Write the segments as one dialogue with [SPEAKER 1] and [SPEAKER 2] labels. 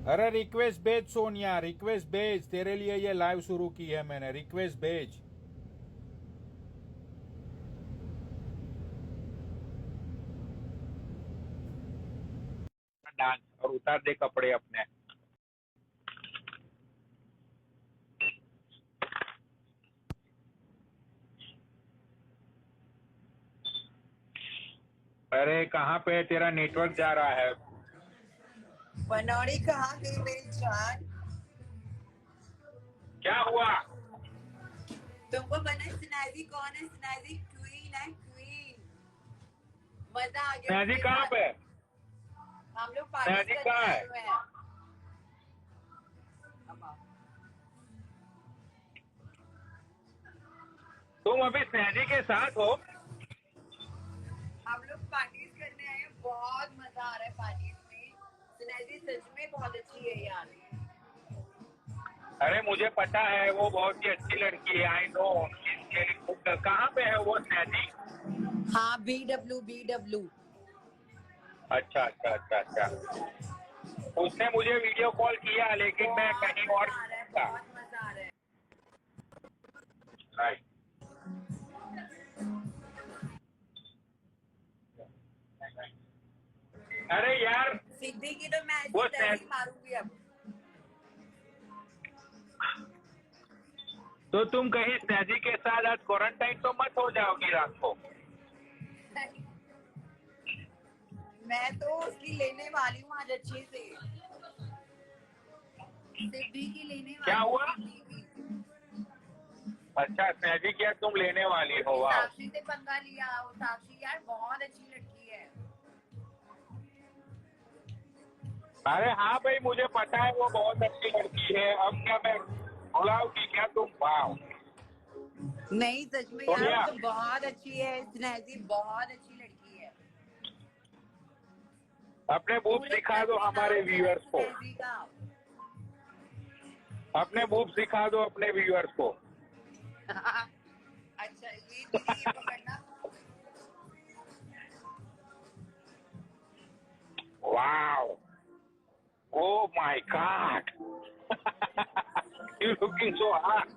[SPEAKER 1] अरे रिक्वेस्ट भेज सोनिया, रिक्वेस्ट भेज, तेरे लिए ये लाइव शुरू की है मैंने, रिक्वेस्ट भेज। डांस और उतार दे कपड़े अपने। अरे कहाँ पे तेरा नेटवर्क जा रहा है?
[SPEAKER 2] बनौड़ी कहाँ गई मेरी जान?
[SPEAKER 1] क्या हुआ?
[SPEAKER 2] तुमको पता स्नैजी कौन है? स्नैजी क्वीन है, क्वीन। मजा आ गया
[SPEAKER 1] स्नैजी
[SPEAKER 2] उसके
[SPEAKER 1] कहाँ
[SPEAKER 2] साथ।
[SPEAKER 1] पे?
[SPEAKER 2] हम लोग पार्टी
[SPEAKER 1] स्नैजी
[SPEAKER 2] करने
[SPEAKER 1] कहाँ
[SPEAKER 2] आए
[SPEAKER 1] है?
[SPEAKER 2] हुए हैं।
[SPEAKER 1] तुम अभी स्नैजी के साथ हो?
[SPEAKER 2] हम लोग पार्टी करने आए हैं, बहुत मजा आ रहा है पार्टी में। स्नैजी सच में बहुत अच्छी है यार।
[SPEAKER 1] अरे मुझे पता है, वो बहुत ही अच्छी लड़की है, आई नो। कहाँ पे है वो स्नैजी?
[SPEAKER 2] हाँ, BW।
[SPEAKER 1] अच्छा अच्छा अच्छा अच्छा। उसने मुझे वीडियो कॉल किया लेकिन मैं
[SPEAKER 2] बहुत
[SPEAKER 1] कहीं और
[SPEAKER 2] मजा आ रहा है,
[SPEAKER 1] था।
[SPEAKER 2] बहुत मजा आ रहा है।
[SPEAKER 1] राइट। अरे यार
[SPEAKER 2] सिद्धि की तो मैं ऐसी
[SPEAKER 1] वो
[SPEAKER 2] तैसी मारूंगी अब।
[SPEAKER 1] तो तुम कहीं स्नैजी के साथ आज क्वारंटाइन तो मत हो जाओगी रात को?
[SPEAKER 2] मैं तो उसकी लेने वाली हूँ आज अच्छे से। सिद्धि की लेने
[SPEAKER 1] क्या
[SPEAKER 2] वाली हूँ,
[SPEAKER 1] हुआ?
[SPEAKER 2] सिद्धि की।
[SPEAKER 1] अच्छा, स्नैजी की आज तुम लेने वाली हो?
[SPEAKER 2] उसकी
[SPEAKER 1] वाह।
[SPEAKER 2] साक्षी से पंगा लिया। वो साक्षी यार बहुत अच्छी लड़की है।
[SPEAKER 1] अरे हाँ भाई, मुझे पता है वो बहुत अच्छी लड़की है। अब क्या मैं बुलाऊंगी क्या तुम? वाह।
[SPEAKER 2] नहीं सच में यार, वो
[SPEAKER 1] सोनिया,
[SPEAKER 2] तो बहुत अच्छी है। स्नैजी बहुत अच्छी लड़की है।
[SPEAKER 1] अपने बूब्स
[SPEAKER 2] पूरे
[SPEAKER 1] दिखा दो
[SPEAKER 2] कसरी
[SPEAKER 1] हमारे
[SPEAKER 2] नाम चला है
[SPEAKER 1] व्यूअर्स को।
[SPEAKER 2] स्नैजी का।
[SPEAKER 1] अपने बूब्स दिखा दो अपने व्यूअर्स को।
[SPEAKER 2] अच्छा ये दीदी, ये पकड़ना।
[SPEAKER 1] वाह। Oh my God. You looking so hot.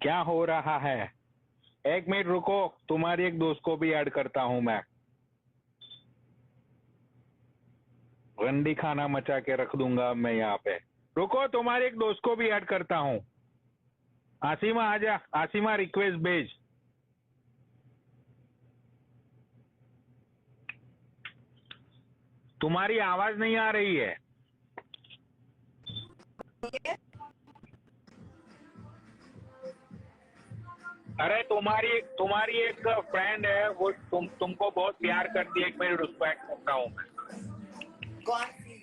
[SPEAKER 1] क्या हो रहा है? एक मिनट रुको, तुम्हारी एक दोस्त को भी ऐड करता हूं मैं। रंडी खाना मचा के रख दूंगा मैं यहाँ पे। रुको, तुम्हारी एक दोस्त को भी ऐड करता हूँ। आसिमा आजा, आसिमा रिक्वेस्ट भेज। तुम्हारी आवाज नहीं आ रही है। अरे तुम्हारी तुम्हारी एक फ्रेंड है, वो तुमको बहुत प्यार करती है। एक मिनट उसको ऐड करता हूँ मैं।
[SPEAKER 2] कौन सी?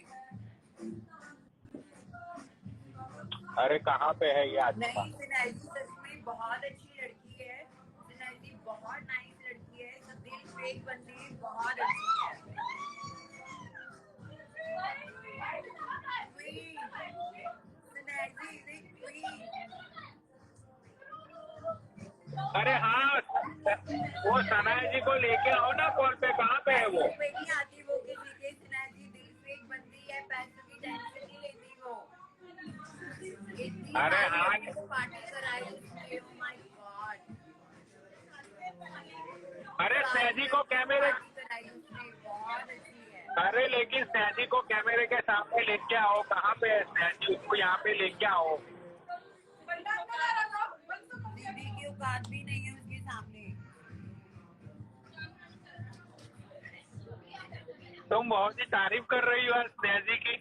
[SPEAKER 1] अरे कहाँ पे है ये आसिमा?
[SPEAKER 2] नहीं, स्नैजी सच में बहुत अच्छी लड़की है। स्नैजी बहुत नाइस लड़की है। सब दिल फेक बंदी बहुत अच्छी है। Queen, Snazzy is a queen.
[SPEAKER 1] अरे हाँ, वो सनाया जी को लेके आओ ना कॉल पे। कहाँ पे है वो?
[SPEAKER 2] पैसों पे नहीं आती वो किसी के। स्नैजी दिल फेक बंदी है, पैसों की टेंशन नहीं लेती वो। इतनी
[SPEAKER 1] अरे
[SPEAKER 2] सारी
[SPEAKER 1] हाँ।
[SPEAKER 2] लड़कियों को पार्टी कराई उसने। Oh my God.
[SPEAKER 1] अरे
[SPEAKER 2] सारी
[SPEAKER 1] स्नैजी को
[SPEAKER 2] लड़कियों को
[SPEAKER 1] कैमरे
[SPEAKER 2] पार्टी कराई उसने, बहुत अच्छी है।
[SPEAKER 1] अरे लेकिन स्नैजी को कैमरे के सामने लेके आओ। कहाँ पे है स्नैजी? उसको यहाँ पे लेके आओ।
[SPEAKER 2] दीदी की औकात भी नहीं है उसके सामने।
[SPEAKER 1] तुम बहुत ही तारीफ कर रही हो स्नैजी की।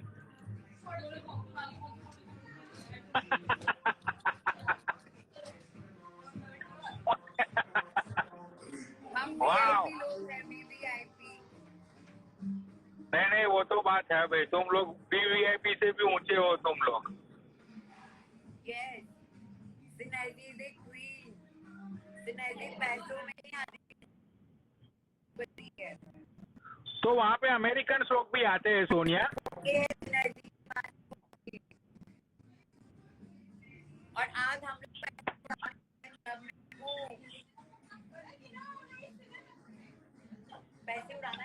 [SPEAKER 2] हम
[SPEAKER 1] वाह।
[SPEAKER 2] वीआईपी लोग हैं, वीवीआईपी।
[SPEAKER 1] नहीं नहीं, वो तो बात है भाई, तुम लोग वीवीआईपी से भी ऊंचे हो तुम लोग।
[SPEAKER 2] Yes, Snazzy is a queen. Snazzy पैसों में नहीं आती है।
[SPEAKER 1] तो वहाँ पे अमेरिकन लोग भी आते हैं सोनिया?
[SPEAKER 2] ये स्नैजी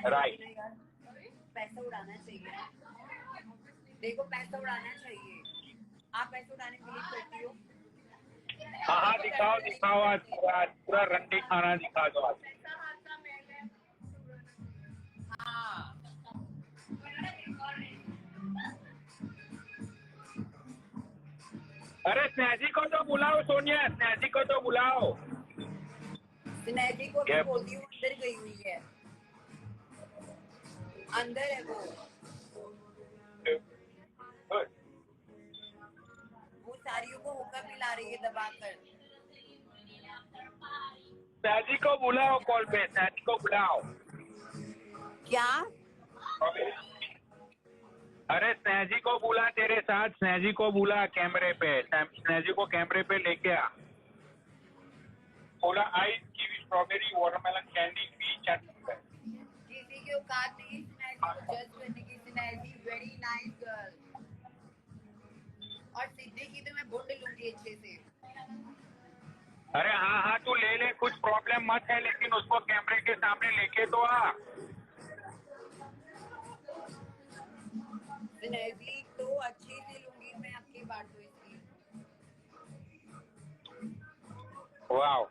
[SPEAKER 1] Right.
[SPEAKER 2] चाहिए ना यार, पैसा उड़ाना चाहिए ना। देखो पैसा उड़ाना चाहिए। आप पैसा उड़ाने के लिए करती हो।
[SPEAKER 1] हाँ हाँ, दिखाओ दिखाओ, आज पूरा रंडी खाना दिखा दो आज।
[SPEAKER 2] हाँ
[SPEAKER 1] अरे स्नेहा को तो बुलाओ, सोनिया स्नेहा को तो बुलाओ।
[SPEAKER 2] स्नेहा को भी
[SPEAKER 1] Yep.
[SPEAKER 2] बोलती हूँ, अंदर गई हुई है, अंदर है वो
[SPEAKER 1] Good.
[SPEAKER 2] सारियों को हुक्का पिला रही है दबाकर।
[SPEAKER 1] स्नेहा को बुलाओ कॉल पे, स्नेहा को बुलाओ।
[SPEAKER 2] क्या?
[SPEAKER 1] अरे स्नेहा को बुला, तेरे साथ स्नेहा को बुला कैमरे पे, स्नेहा को कैमरे पे लेके आ। बोला ice kiwi strawberry watermelon candy peach and
[SPEAKER 2] किसी की औकात नहीं स्नेहा को जज करने की। स्नेहा वेरी नाइस गर्ल, और सिद्धि की तो मैं बुंड लूंगी अच्छे से।
[SPEAKER 1] अरे हाँ हाँ, तू ले ले, कुछ प्रॉब्लम मत है, लेकिन उसको कैमरे के सामने लेके तो आ।
[SPEAKER 2] स्नेहा तो अच्छे से लूंगी मैं, आपकी बात तो इसकी।
[SPEAKER 1] वाओ,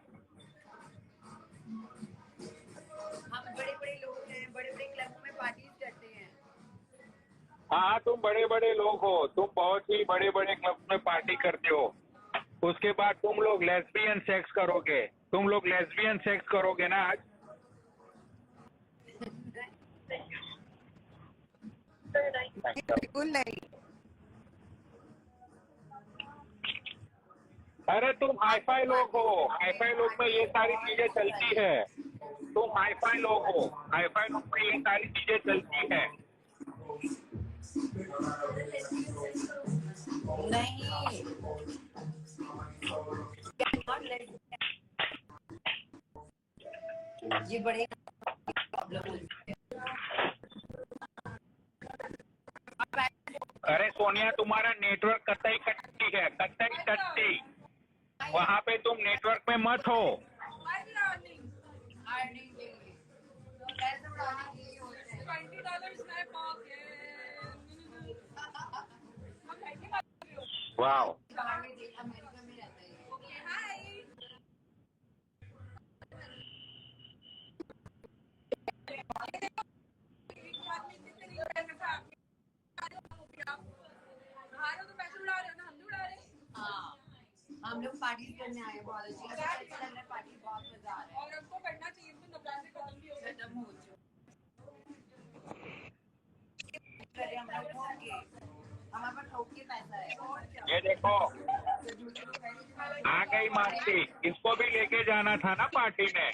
[SPEAKER 2] हम बड़े बड़े लोग हैं, बड़े बड़े क्लबों में पार्टीज करते हैं।
[SPEAKER 1] हाँ तुम बड़े बड़े लोग हो, तुम बहुत ही बड़े बड़े क्लब में पार्टी करते हो। उसके बाद तुम लोग लेस्बियन सेक्स करोगे, तुम लोग लेस्बियन सेक्स करोगे ना आज?
[SPEAKER 2] बिल्कुल नहीं।
[SPEAKER 1] अरे तुम हाईफाई लोग हो, हाईफाई लोग में ये सारी चीजें चलती है। तुम हाईफाई लोग हो, हाईफाई लोग में ये सारी चीजें चलती है।
[SPEAKER 2] नहीं, ये बड़े प्रॉब्लम होती है।
[SPEAKER 1] अरे सोनिया, तुम्हारा नेटवर्क कतई कट्टी है, कतई कट्टी। वहाँ पे तुम नेटवर्क में मत हो। वाओ,
[SPEAKER 2] अमेरिका में रहता है। हाँ, हम लोग पार्टी करने आए, बहुत अच्छी लग रहा है, पार्टी बहुत मजा आ रहा है। और हमको करना चाहिए, तो नवरात्रि खत्म हो चुका। हम लोग ठोक के, हमारे पास ठोक के पैसा है।
[SPEAKER 1] ये देखो आ गई मानसी, इसको भी लेके जाना था ना पार्टी में।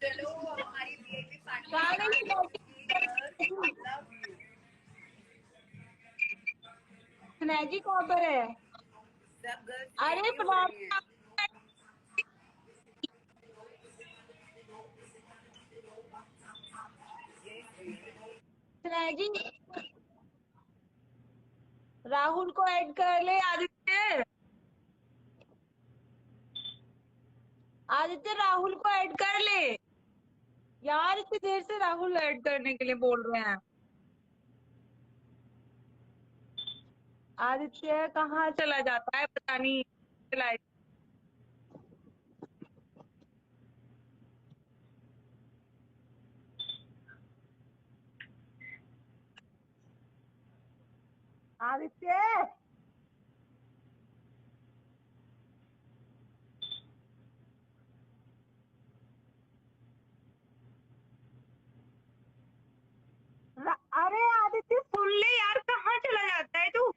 [SPEAKER 2] चलो हमारी वीआईपी पार्टी।
[SPEAKER 3] स्नेहा कहाँ पर है?
[SPEAKER 2] सब गर्ल्स
[SPEAKER 3] अरे स्नेहा राहुल को ऐड कर ले। आदित्य, आदित्य राहुल को ऐड कर ले यार, इतनी देर से राहुल ऐड करने के लिए बोल रहे हैं। आदित्य कहाँ चला जाता है पता नहीं। आदित्य, अरे आदित्य सुन ले यार, कहाँ चला जाता है तू?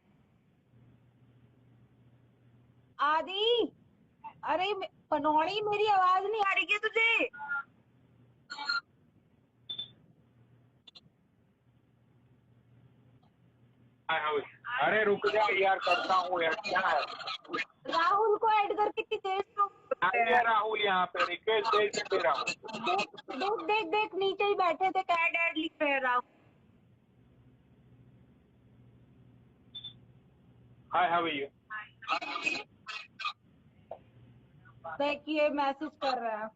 [SPEAKER 3] आदि, अरे पनौड़ी, मेरी आवाज नहीं आ रही क्या तुझे?
[SPEAKER 1] अरे रुक जा यार, करता हूँ यार, क्या है?
[SPEAKER 3] राहुल को ऐड करके कितनी देर से
[SPEAKER 1] आइए राहुल यहाँ पे रिक्वेस्ट भेज दे राहुल।
[SPEAKER 3] देख देख देख नीचे ही बैठे थे, क्या डैड लिख रहे हैं Rahul.
[SPEAKER 1] Hi how are you?
[SPEAKER 3] देखिए मैसेज कर रहा है।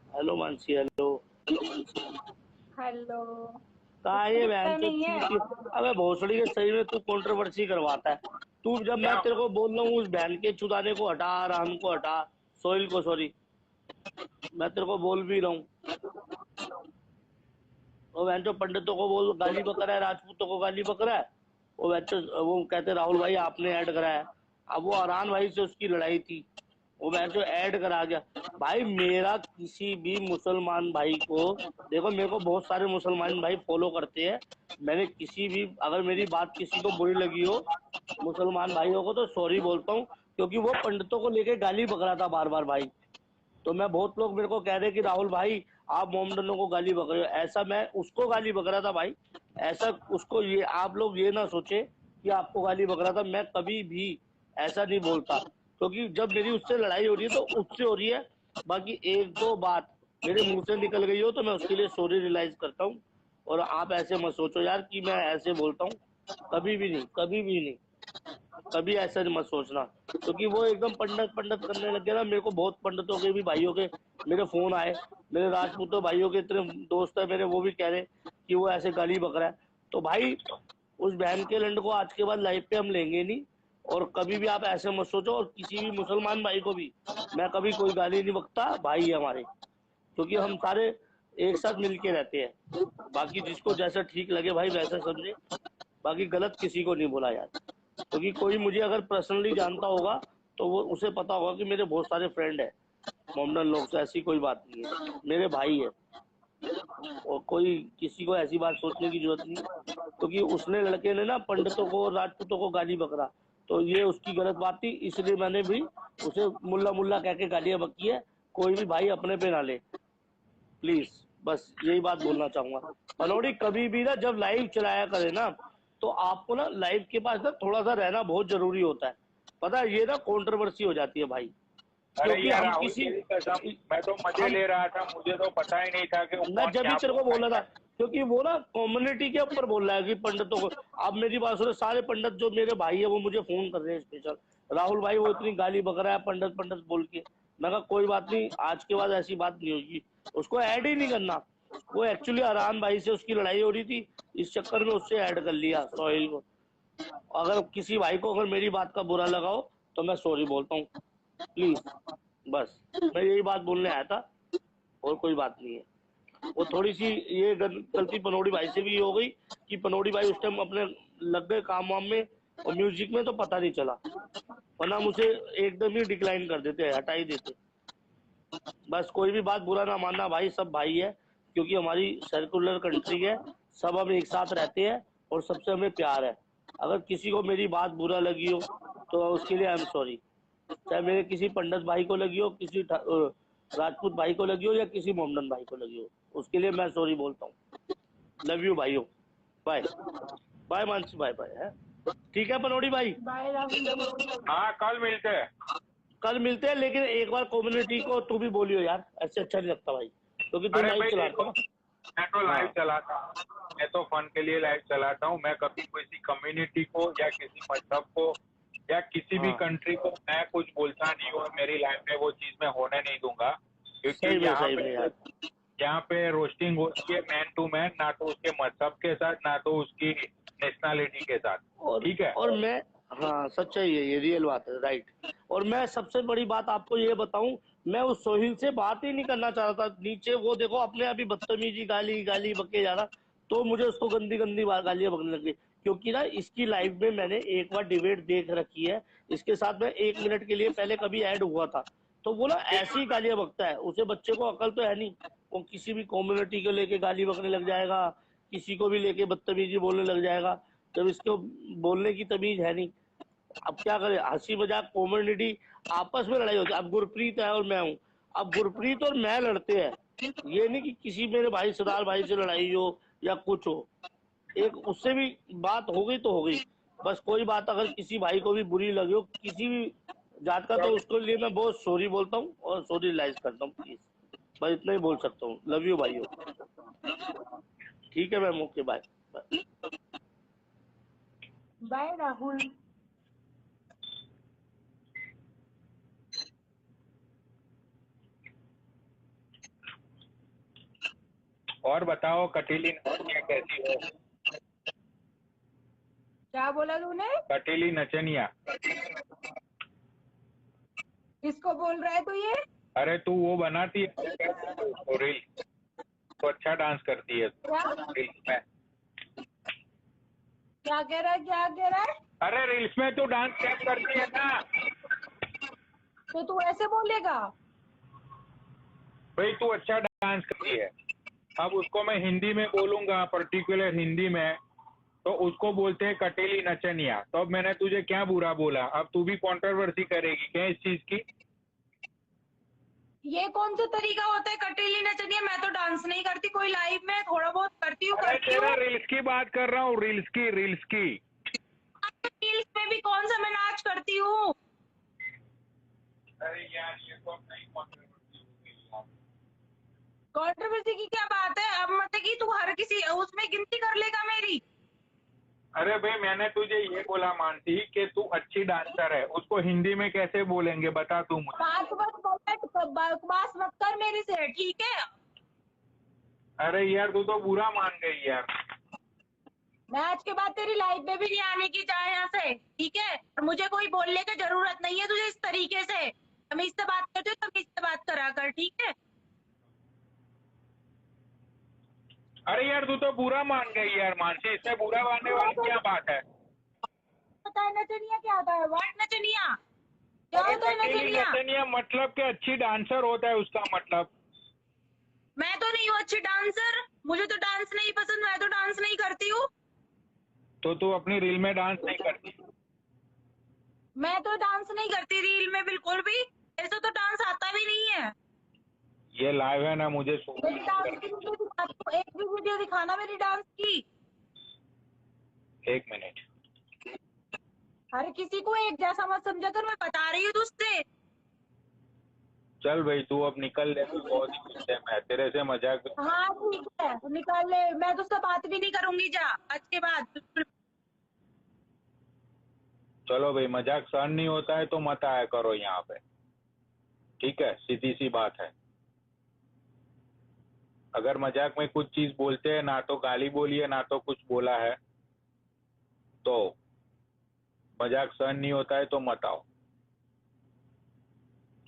[SPEAKER 4] Hello Mansi, hello.
[SPEAKER 3] हेलो।
[SPEAKER 4] कहा ये बहन
[SPEAKER 3] दिखता नहीं है।
[SPEAKER 4] अबे भोसड़ी के सही में तू कंट्रोवर्सी करवाता है। तू जब मैं तेरे को बोल रहा हूँ उस बहन के चुदाने को हटा, राम को हटा, सोहिल को, सॉरी, मैं तेरे को बोल भी रहा हूँ। वो बहन जो पंडितों को बोल गाली बक रहा है, राजपूतों को गाली बक रहा है। वो बहन वो कहते राहुल भाई आपने ऐड करा है। अब वो अरान भाई से उसकी लड़ाई थी, वो बहन जो ऐड करा गया। भाई मेरा किसी भी मुसलमान भाई को, देखो मेरे को बहुत सारे मुसलमान भाई फॉलो करते हैं। मैंने किसी भी, अगर मेरी बात किसी को बुरी लगी हो मुसलमान भाइयों को, तो सॉरी बोलता हूँ, क्योंकि वो पंडितों को लेके गाली बक रहा था बार बार भाई। तो मैं, बहुत लोग मेरे को कह रहे कि राहुल भाई आप मोहम्मदनों को गाली बक रहे हो। ऐसा मैं उसको गाली बक रहा था भाई, ऐसा उसको, ये आप लोग ये ना सोचे कि आपको गाली बक रहा था। मैं कभी भी ऐसा नहीं बोलता, क्योंकि जब मेरी उससे लड़ाई हो रही है तो उससे हो रही है। बाकी एक दो बात मेरे मुंह से निकल गई हो तो मैं उसके लिए सॉरी रियलाइज करता हूँ। और आप ऐसे मत सोचो यार कि मैं ऐसे बोलता हूँ, कभी भी नहीं, कभी भी नहीं, कभी ऐसा मत सोचना। क्योंकि वो एकदम पंडित पंडित करने लग गया ना। मेरे को बहुत पंडितों के भी भाइयों के मेरे फोन आए, मेरे राजपूतों भाइयों के इतने दोस्त है मेरे, वो भी कह रहे कि वो ऐसे गाली बक रहा है। तो भाई उस बहन के लंड को आज के बाद लाइफ पे हम लेंगे नहीं, और कभी भी आप ऐसे मत सोचो। और किसी भी मुसलमान भाई को भी मैं कभी कोई गाली नहीं बकता, भाई है हमारे, क्योंकि हम सारे एक साथ मिलके रहते हैं। बाकी जिसको जैसा ठीक लगे भाई वैसा समझे, बाकी गलत किसी को नहीं बोला यार। क्योंकि कोई मुझे अगर पर्सनली जानता होगा तो वो, उसे पता होगा कि मेरे बहुत सारे फ्रेंड है मोमडन लोग, तो ऐसी कोई बात नहीं है, मेरे भाई है। और कोई किसी को ऐसी बात सोचने की जरूरत नहीं, क्योंकि उसने, लड़के ने ना पंडितों को, राजपूतों को गाली बकरा, तो ये उसकी गलत बात थी, इसलिए मैंने भी उसे मुल्ला मुल्ला कह के गालियां बकी है। कोई भी भाई अपने पे ना ले प्लीज, बस यही बात बोलना चाहूंगा। पनौड़ी कभी भी ना जब लाइव चलाया करे ना, तो आपको ना लाइव के पास ना थोड़ा सा रहना बहुत जरूरी होता है। पता है, ये ना कंट्रोवर्सी हो जाती है भाई।
[SPEAKER 1] अरे
[SPEAKER 4] क्योंकि
[SPEAKER 1] यार
[SPEAKER 4] हम
[SPEAKER 1] राहुल
[SPEAKER 4] किसी,
[SPEAKER 1] तेरी कसम, मैं तो मजे
[SPEAKER 4] हम,
[SPEAKER 1] ले रहा था, मुझे तो पता ही नहीं था कि
[SPEAKER 4] मैं
[SPEAKER 1] कौन
[SPEAKER 4] जब भी
[SPEAKER 1] क्या
[SPEAKER 4] तेरे को
[SPEAKER 1] बोल
[SPEAKER 4] बोला
[SPEAKER 1] रहा
[SPEAKER 4] था,
[SPEAKER 1] है।
[SPEAKER 4] क्योंकि वो ना कम्युनिटी के ऊपर बोल रहा है कि पंडितों को। अब मेरी बात सुनो, सारे पंडित जो मेरे भाई है वो मुझे फोन कर रहे हैं स्पेशल, राहुल भाई वो इतनी गाली बक रहा है पंडित पंडित बोल के। मैं कहा कोई बात नहीं, आज के बाद ऐसी बात नहीं होगी, उसको ऐड ही नहीं करना। वो एक्चुअली अरान भाई से उसकी लड़ाई हो रही थी, इस चक्कर में उससे ऐड कर लिया सोहेल को। अगर किसी भाई को अगर मेरी बात का बुरा लगा हो तो मैं सॉरी बोलता हूँ प्लीज, बस मैं यही बात बोलने आया था, और कोई बात नहीं है। वो थोड़ी सी ये गलती पनौड़ी भाई से भी हो गई कि पनौड़ी भाई उस टाइम अपने लग गए काम वाम में, और म्यूजिक में तो पता नहीं चला, वरना मुझे एकदम ही डिक्लाइन कर देते, हटा ही देते। बस कोई भी बात बुरा ना मानना भाई, सब भाई है, क्योंकि हमारी सर्कुलर कंट्री है, सब हम एक साथ रहते हैं और सबसे हमें प्यार है। अगर किसी को मेरी बात बुरा लगी हो तो उसके लिए आई एम सॉरी, चाहे मेरे किसी पंडित भाई को लगी हो, किसी राजपूत भाई को लगी हो, या किसी मोमडन भाई को लगी हो, उसके लिए मैं सॉरी बोलता हूँ। लव यू भाइयों, bye bye Mansi, bye bye है। ठीक है पनौड़ी भाई,
[SPEAKER 3] बाय राहुल।
[SPEAKER 1] हाँ कल मिलते हैं।
[SPEAKER 4] कल मिलते हैं, लेकिन एक बार कम्युनिटी को तू भी बोलियो यार, ऐसे अच्छा नहीं लगता भाई, क्योंकि तू
[SPEAKER 1] अरे
[SPEAKER 4] लाइव
[SPEAKER 1] भाई
[SPEAKER 4] चलाता
[SPEAKER 1] देखो,
[SPEAKER 4] ना।
[SPEAKER 1] मैं तो लाइव
[SPEAKER 4] हाँ
[SPEAKER 1] चलाता हूँ, मैं तो फन के लिए लाइव चलाता हूँ। मैं कभी किसी कम्युनिटी को या किसी मजहब को या किसी भी
[SPEAKER 4] हाँ,
[SPEAKER 1] कंट्री को मैं कुछ बोलता नहीं हूँ, मेरी लाइफ में वो चीज मैं होने नहीं दूंगा। क्योंकि
[SPEAKER 4] सही में यार।
[SPEAKER 1] यहाँ पे रोस्टिंग होती है मैन टू मैन, ना तो उसके मजहब के साथ ना तो उसकी नेशनैलिटी के साथ। ठीक है।
[SPEAKER 4] और मैं, हाँ सच्चाई है, ये रियल बात है, राइट। और मैं सबसे बड़ी बात आपको ये बताऊं, मैं उस सोहिल से बात ही नहीं करना चाह रहा था। नीचे वो देखो अपने अभी बदतमीजी गाली गाली बके जा रहा, तो मुझे उसको गंदी गंदी गालियां बकने लगी। क्योंकि ना इसकी लाइफ में मैंने एक बार डिबेट देख रखी है, इसके साथ में 1 मिनट के लिए पहले कभी ऐड हुआ था। तो वो ना ऐसी गालियां बकता है, उसे बच्चे को अकल तो है नहीं, वो किसी भी कम्युनिटी को लेके गाली बकने लग जाएगा, किसी को भी लेके बदतमीजी बोलने लग जाएगा, जब इसको बोलने की तमीज है नहीं। अब क्या करे, हंसी मजाक कॉमेडी, आपस में लड़ाई होती है। अब गुरप्रीत है और मैं हूँ, अब गुरप्रीत और मैं लड़ते हैं, ये नहीं कि किसी मेरे भाई सरदार भाई से लड़ाई हो या कुछ हो, एक उससे भी बात हो गई तो हो गई। बस कोई बात अगर किसी भाई को भी बुरी लगी हो किसी भी जात का, तो उसके लिए मैं बहुत सॉरी बोलता हूँ और सॉरी रियलाइज करता हूँ प्लीज। बस इतना ही बोल सकता हूँ। लव यू भाइयों। ठीक है ma'am, okay bye.
[SPEAKER 3] Bye Rahul.
[SPEAKER 1] और बताओ कटीली नचनिया कैसी हो?
[SPEAKER 3] क्या बोला तूने?
[SPEAKER 1] कटीली नचनिया।
[SPEAKER 3] किसको बोल रहा है तू ये?
[SPEAKER 1] अरे तू वो बनाती है तो रील, तो अच्छा डांस करती है
[SPEAKER 3] क्या
[SPEAKER 1] रील्स में।
[SPEAKER 3] क्या कह रहा है, क्या कह रहा है?
[SPEAKER 1] अरे रील्स में तू डांस क्या करती है ना
[SPEAKER 3] तो तू ऐसे बोलेगा?
[SPEAKER 1] भाई, तू अच्छा डांस करती है। अब उसको मैं हिंदी में बोलूंगा, पर्टिकुलर हिंदी में, तो उसको बोलते हैं कटीली नचनिया। तो अब मैंने तुझे क्या बुरा बोला? अब तू भी कंट्रोवर्सी करेगी क्या इस चीज की?
[SPEAKER 3] ये कौन सा तरीका होता है कटीली नचनिया? मैं तो डांस नहीं करती, कोई लाइव में थोड़ा बहुत करती हूँ
[SPEAKER 1] अरे तेरा रील्स की बात कर रहा हूँ, रील्स की, रील्स की।
[SPEAKER 3] रील्स में भी कौन सा मैं नाच करती हूँ?
[SPEAKER 1] अरे यार ये तो अब नई कंट्रोवर्सी हो गई यार।
[SPEAKER 3] कंट्रोवर्सी की क्या बात है? अब मतलब कि तू हर किसी उसमें गिनती कर लेगा मेरी?
[SPEAKER 1] अरे भाई, मैंने तुझे ये बोला मानसी कि तू अच्छी डांसर है, उसको हिंदी में कैसे बोलेंगे बता तू मुझे।
[SPEAKER 3] बकवास मत कर मेरे से, ठीक है?
[SPEAKER 1] अरे यार तू तो बुरा मान गई यार।
[SPEAKER 3] मैं आज के बाद तेरी लाइफ में भी नहीं आने की चाहे यहाँ से, ठीक है? और मुझे कोई बोलने की जरूरत नहीं है तुझे इस तरीके से। तमीज से बात करते हो तमीज से बात करा कर, ठीक है?
[SPEAKER 1] अरे यार तू तो बुरा मान गई यार मानसी, इसमें बुरा मानने वाली क्या बात है?
[SPEAKER 3] पता है नचनिया क्या होता है? व्हाट नचनिया? क्या
[SPEAKER 1] अरे
[SPEAKER 3] होता है
[SPEAKER 1] कटीली
[SPEAKER 3] नचनिया?
[SPEAKER 1] नचनिया मतलब कि अच्छी डांसर होता है उसका मतलब।
[SPEAKER 3] मैं तो नहीं हूँ अच्छी डांसर, मुझे तो डांस नहीं पसंद, मैं तो डांस नहीं करती हूँ।
[SPEAKER 1] तो तू अपनी रील में डांस नहीं करती?
[SPEAKER 3] मैं तो डांस नहीं करती रील में बिल्कुल भी, ऐसे तो डांस आता भी नहीं है।
[SPEAKER 1] ये लाइव है ना, मुझे
[SPEAKER 3] मेरी
[SPEAKER 1] शूट
[SPEAKER 3] डांस की
[SPEAKER 1] करनी
[SPEAKER 3] वीडियो दिखा, तू एक भी वीडियो दिखाना मेरी डांस की।
[SPEAKER 1] है। एक मिनट।
[SPEAKER 3] हर किसी को एक जैसा मत समझा कर, मैं बता रही हूँ तुझसे।
[SPEAKER 1] चल भाई तू अब निकल ले, तू बहुत ही गुस्से में है, तेरे से मजाक।
[SPEAKER 3] हाँ ठीक है, निकाल ले, मैं तुझसे बात भी नहीं करूंगी जा आज के बाद बिल्कुल।
[SPEAKER 1] चलो भाई, मजाक सहन नहीं होता है तो मत आया करो यहाँ पे, ठीक है? सीधी सी बात है। अगर मजाक में कुछ चीज बोलते हैं ना, तो गाली बोलिए ना तो कुछ बोला है, तो मजाक सहन नहीं होता है तो मत आओ।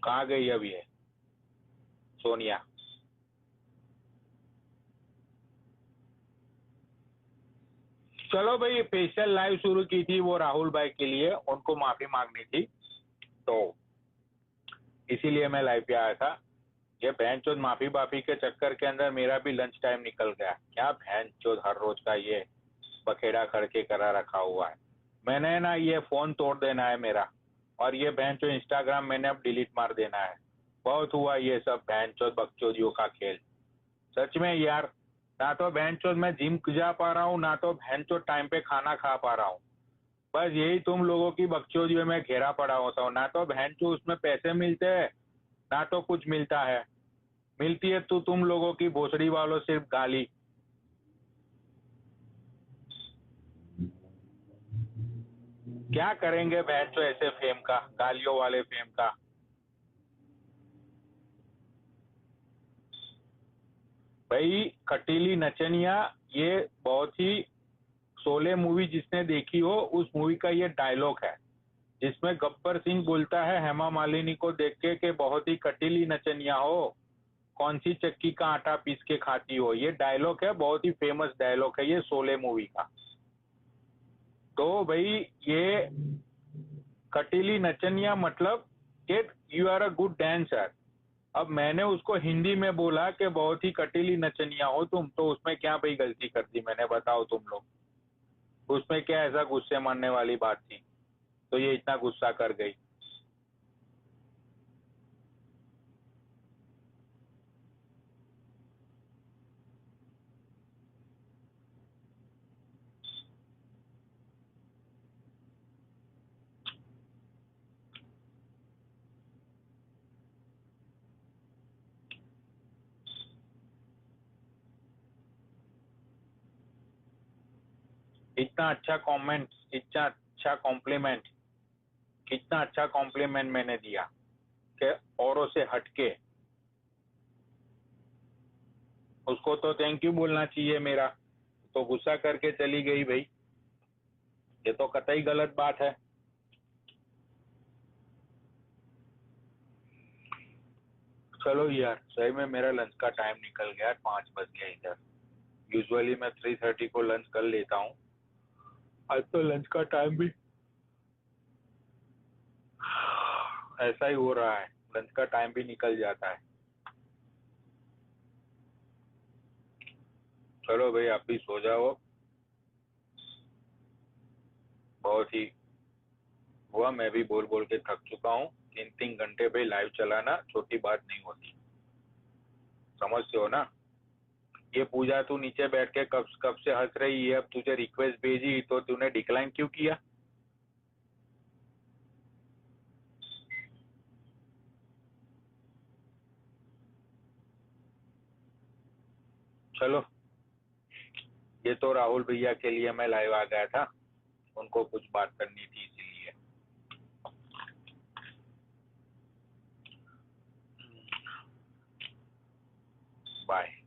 [SPEAKER 1] कहाँ गई अभी है सोनिया? चलो भाई, स्पेशल लाइव शुरू की थी वो राहुल भाई के लिए, उनको माफी मांगनी थी, तो इसीलिए मैं लाइव पे आया था। ये बहन चोद माफी बाफी के चक्कर के अंदर मेरा भी लंच टाइम निकल गया। क्या बहन चोद हर रोज का ये बखेड़ा करके करा रखा हुआ है। मैंने ना ये फोन तोड़ देना है मेरा, और ये बहन चोद इंस्टाग्राम मैंने अब डिलीट मार देना है। बहुत हुआ ये सब बहन चोद बकचोदियों का खेल, सच में यार। ना तो बहन चोद मैं जिम जा पा रहा हूँ, ना तो बहन चोद टाइम पे खाना खा पा रहा हूँ। बस यही तुम लोगों की बकचोदियों में घेरा पड़ा होता हूँ। ना तो बहन चोद उसमें पैसे मिलते हैं, ना तो कुछ मिलता है। मिलती है तो तुम लोगों की भोसड़ी वालों सिर्फ गाली। क्या करेंगे बहन चो ऐसे फेम का, गालियों वाले फेम का। भाई कटीली नचनिया, ये बहुत ही, शोले मूवी जिसने देखी हो उस मूवी का ये डायलॉग है, जिसमें गब्बर सिंह बोलता है हेमा मालिनी को देख के कि बहुत ही कटीली नचनिया हो, कौन सी चक्की का आटा पीस के खाती हो। ये डायलॉग है, बहुत ही फेमस डायलॉग है ये शोले मूवी का। तो भाई ये कटीली नचनिया मतलब कि you are a good dancer. अब मैंने उसको हिंदी में बोला कि बहुत ही कटीली नचनिया हो तुम, तो उसमें क्या भाई गलती कर दी मैंने, बताओ तुम लोग? उसमें क्या ऐसा गुस्से मारने वाली बात थी तो ये इतना गुस्सा कर गई? इतना अच्छा कमेंट, इतना अच्छा कॉम्प्लीमेंट, कितना अच्छा कॉम्प्लीमेंट मैंने दिया कि औरों से हटके। उसको तो थैंक यू बोलना चाहिए मेरा, तो गुस्सा करके चली गई भाई, ये तो कतई गलत बात है। चलो यार, सही में मेरा लंच का टाइम निकल गया, 5 बज गया इधर। यूजुअली मैं 3:30 को लंच कर लेता हूँ, आज तो लंच का टाइम भी ऐसा ही हो रहा है, लंच का टाइम भी निकल जाता है। चलो भाई, आप भी सो जाओ, बहुत ही हुआ, मैं भी बोल बोल के थक चुका हूँ। 3-3 घंटे भाई लाइव चलाना छोटी बात नहीं होती, समझते हो ना। ये पूजा, तू नीचे बैठ के कब कब से हंस रही है, अब तुझे रिक्वेस्ट भेजी तो तूने डिक्लाइन क्यों किया? चलो, ये तो राहुल भैया के लिए मैं लाइव आ गया था, उनको कुछ बात करनी थी इसीलिए। बाय।